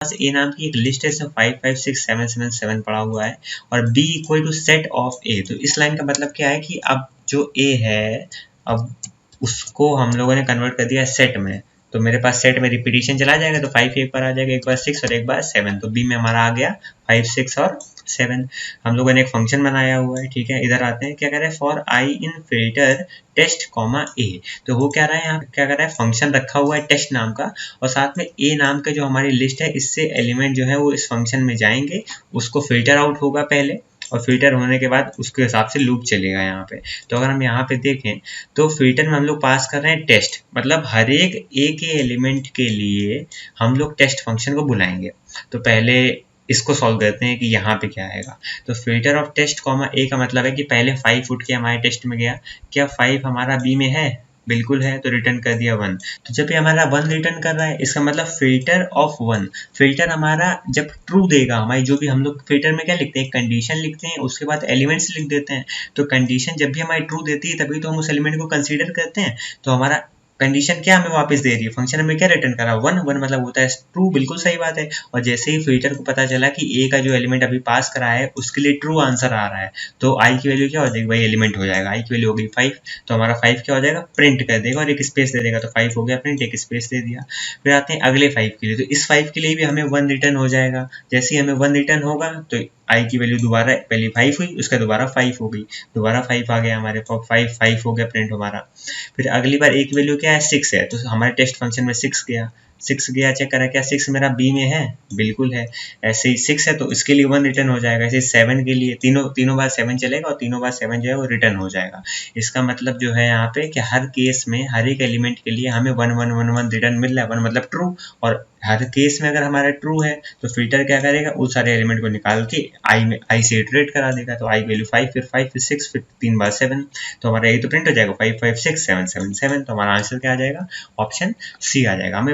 पास ए नाम की एक लिस्ट है, इसमें 5 5 6 7 7 7 पड़ा हुआ है और B equal to set of A. तो इस लाइन का मतलब क्या है कि अब जो ए है अब उसको हम लोगों ने कन्वर्ट कर दिया सेट में, तो मेरे पास सेट में रिपीटिशन चला जाएगा, तो 5 एक बार आ जाएगा, एक बार 6 और एक बार 7, तो बी में हमारा आ गया 5 6 और 7। हम लोगों ने एक फंक्शन बनाया हुआ है, ठीक है। इधर आते हैं, क्या कर रहे हैं, for I in filter test comma A. तो वो क्या रहा है, यहाँ क्या कर रहा है, फंक्शन रखा हुआ है टेस्ट नाम का और साथ में ए नाम का जो हमारी लिस्ट है, इससे एलिमेंट जो है वो इस फंक्शन में जाएंगे, उसको फिल्टर आउट होगा पहले और फिल्टर होने के बाद उसके हिसाब से लूप चलेगा यहाँ पे। तो अगर हम यहाँ पे देखें तो फिल्टर में हम लोग पास कर रहे हैं टेस्ट, मतलब हर एक ए के एलिमेंट के लिए हम लोग टेस्ट फंक्शन को बुलाएंगे। तो पहले इसको सॉल्व करते हैं कि यहाँ पे क्या आएगा। तो फिल्टर ऑफ टेस्ट कॉमा ए का मतलब है कि पहले 5 उठ के हमारे टेस्ट में गया, क्या 5 हमारा बी में है, बिल्कुल है, तो रिटर्न कर दिया 1। तो जब ये हमारा 1 रिटर्न कर रहा है, इसका मतलब फिल्टर ऑफ 1, फिल्टर हमारा जब ट्रू देगा, हमारी जो भी हम लोग फिल्टर में क्या लिखते हैं, कंडीशन लिखते हैं, उसके बाद एलिमेंट्स लिख देते हैं। तो कंडीशन जब भी हमारी ट्रू देती है तभी तो हम उस एलिमेंट को कंसीडर करते हैं। तो हमारा कंडीशन क्या हमें वापस दे रही है, फंक्शन हमें क्या रिटर्न करा, 1 1 मतलब होता है ट्रू, बिल्कुल सही बात है। और जैसे ही फिल्टर को पता चला कि ए का जो एलिमेंट अभी पास करा है उसके लिए ट्रू आंसर आ रहा है, तो आई की वैल्यू क्या हो जाएगी, वही एलिमेंट हो जाएगा, आई की वैल्यू हो गई 5, तो हमारा 5 क्या हो जाएगा, प्रिंट कर देगा और एक स्पेस दे देगा, तो 5 हो गया प्रिंट, एक स्पेस दे दिया। फिर आते हैं अगले 5 के लिए, तो इस 5 के लिए भी हमें 1 रिटर्न हो जाएगा। जैसे ही हमें 1 रिटर्न होगा तो आई की वैल्यू दोबारा, पहले 5 हुई, उसका दोबारा 5 हो गई, दोबारा 5 आ गया हमारे पास, 5 हो गया प्रिंट हमारा। फिर अगली बार ए की वैल्यू क्या है, 6 है, तो हमारे टेस्ट फंक्शन में 6 गया, 6 गया, चेक करा क्या 6 मेरा बी में है, बिल्कुल है। ऐसे ही 6 है तो इसके लिए 1 रिटर्न हो जाएगा। ऐसे 7 के लिए तीनों बार 7 चलेगा और तीनों बार 7 जो है वो रिटर्न हो जाएगा। इसका मतलब जो है यहाँ पे कि हर केस में हर एक एलिमेंट के लिए हमें 1 1 1 1 रिटर्न मिल रहा है, 1 मतलब ट्रू, और हर केस में अगर हमारा ट्रू है तो फिल्टर क्या करेगा, उस सारे एलिमेंट को निकाल के आई से इटरेट करा देगा। तो आई वैल्यू 5 फिर 6 फिर 3 बार 7, तो हमारा ये तो प्रिंट हो जाएगा 5 5 6 7 7 7, तो हमारा आंसर क्या आ जाएगा, ऑप्शन सी आ जाएगा। हमें